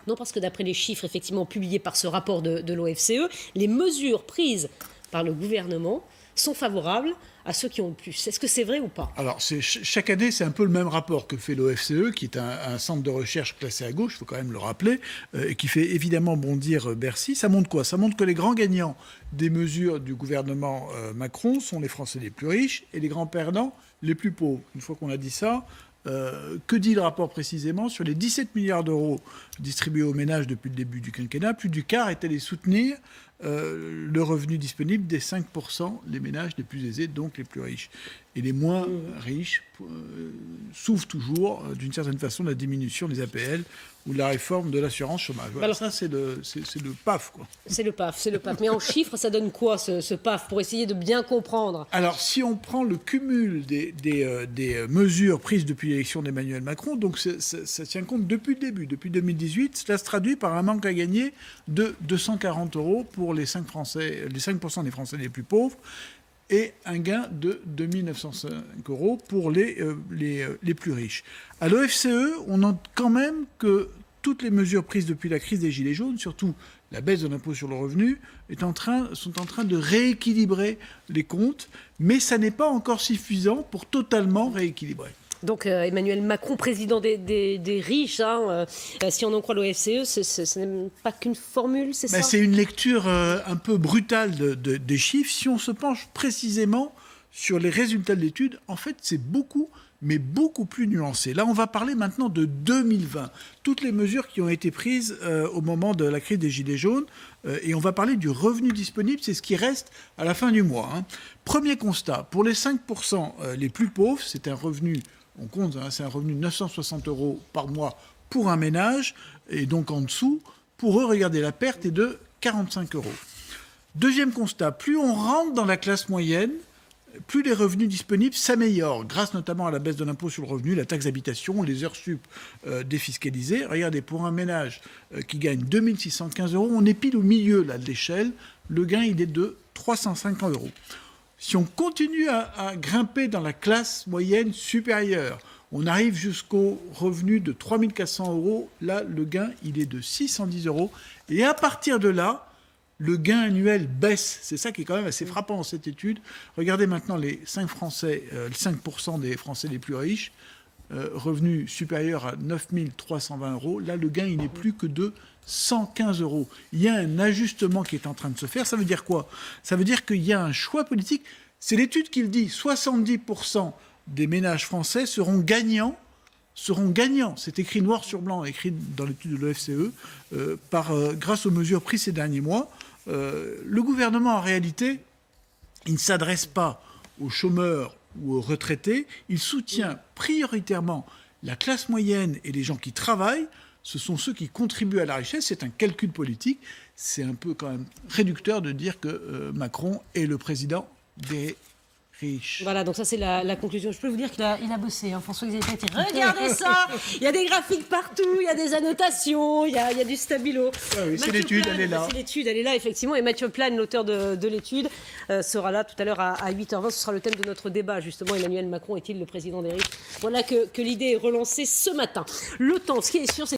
Non, parce que d'après les chiffres effectivement publiés par ce rapport de l'OFCE, les mesures prises par le gouvernement sont favorables à ceux qui ont le plus. Est-ce que c'est vrai ou pas? Alors, chaque année, c'est un peu le même rapport que fait l'OFCE, qui est un centre de recherche classé à gauche, il faut quand même le rappeler, et qui fait évidemment bondir Bercy. Ça montre quoi? Ça montre que les grands gagnants des mesures du gouvernement Macron sont les Français les plus riches et les grands perdants les plus pauvres. Une fois qu'on a dit ça, que dit le rapport précisément? Sur les 17 milliards d'euros distribués aux ménages depuis le début du quinquennat, plus du quart est allé soutenir le revenu disponible des 5% des ménages les plus aisés, donc les plus riches. Et les moins riches souffrent toujours, d'une certaine façon, de la diminution des APL ou de la réforme de l'assurance chômage. Voilà, alors, ça, c'est le PAF, quoi. C'est le PAF. Mais en chiffres, ça donne quoi, ce PAF, pour essayer de bien comprendre? Alors, si on prend le cumul des mesures prises depuis l'élection d'Emmanuel Macron, donc ça tient compte depuis le début, depuis 2018, cela se traduit par un manque à gagner de 240 euros pour les 5% des Français les plus pauvres, et un gain de 2 905 euros pour les plus riches. À l'OFCE, on note quand même que toutes les mesures prises depuis la crise des Gilets jaunes, surtout la baisse de l'impôt sur le revenu, sont en train de rééquilibrer les comptes, mais ça n'est pas encore suffisant pour totalement rééquilibrer. Donc Emmanuel Macron, président des riches, si on en croit l'OFCE, ce n'est pas qu'une formule, c'est ça? C'est une lecture un peu brutale des chiffres. Si on se penche précisément sur les résultats de l'étude, en fait, c'est beaucoup plus nuancé. Là, on va parler maintenant de 2020. Toutes les mesures qui ont été prises au moment de la crise des Gilets jaunes, et on va parler du revenu disponible, c'est ce qui reste à la fin du mois. Premier constat, pour les 5% les plus pauvres, c'est un revenu... On compte, c'est un revenu de 960 euros par mois pour un ménage, et donc en dessous, pour eux, regardez, la perte est de 45 euros. Deuxième constat, plus on rentre dans la classe moyenne, plus les revenus disponibles s'améliorent, grâce notamment à la baisse de l'impôt sur le revenu, la taxe d'habitation, les heures sup défiscalisées. Regardez, pour un ménage qui gagne 2 615 euros, on est pile au milieu là, de l'échelle, le gain il est de 350 euros. Si on continue à grimper dans la classe moyenne supérieure, on arrive jusqu'au revenu de 3 400 euros. Là, le gain, il est de 610 euros. Et à partir de là, le gain annuel baisse. C'est ça qui est quand même assez frappant dans cette étude. Regardez maintenant les 5% des Français les plus riches, revenus supérieurs à 9 320 euros. Là, le gain, il n'est plus que de 115 euros. Il y a un ajustement qui est en train de se faire. Ça veut dire quoi? Ça veut dire qu'il y a un choix politique. C'est l'étude qui le dit. 70% des ménages français seront gagnants. C'est écrit noir sur blanc, écrit dans l'étude de l'OFCE, grâce aux mesures prises ces derniers mois. Le gouvernement, en réalité, il ne s'adresse pas aux chômeurs ou aux retraités. Il soutient prioritairement la classe moyenne et les gens qui travaillent. Ce sont ceux qui contribuent à la richesse. C'est un calcul politique. C'est un peu quand même réducteur de dire que Macron est le président des riches. Voilà, donc ça c'est la conclusion. Je peux vous dire qu'il a bossé, François-Xavier Petit. Regardez ça. Il y a des graphiques partout, il y a des annotations, il y a du stabilo. Oui, c'est l'étude, elle est là. C'est l'étude, elle est là, effectivement. Et Mathieu Plane, l'auteur de l'étude, sera là tout à l'heure à 8h20. Ce sera le thème de notre débat, justement. Emmanuel Macron est-il le président des riches? Voilà que l'idée est relancée ce matin. Le temps, ce qui est sûr, c'est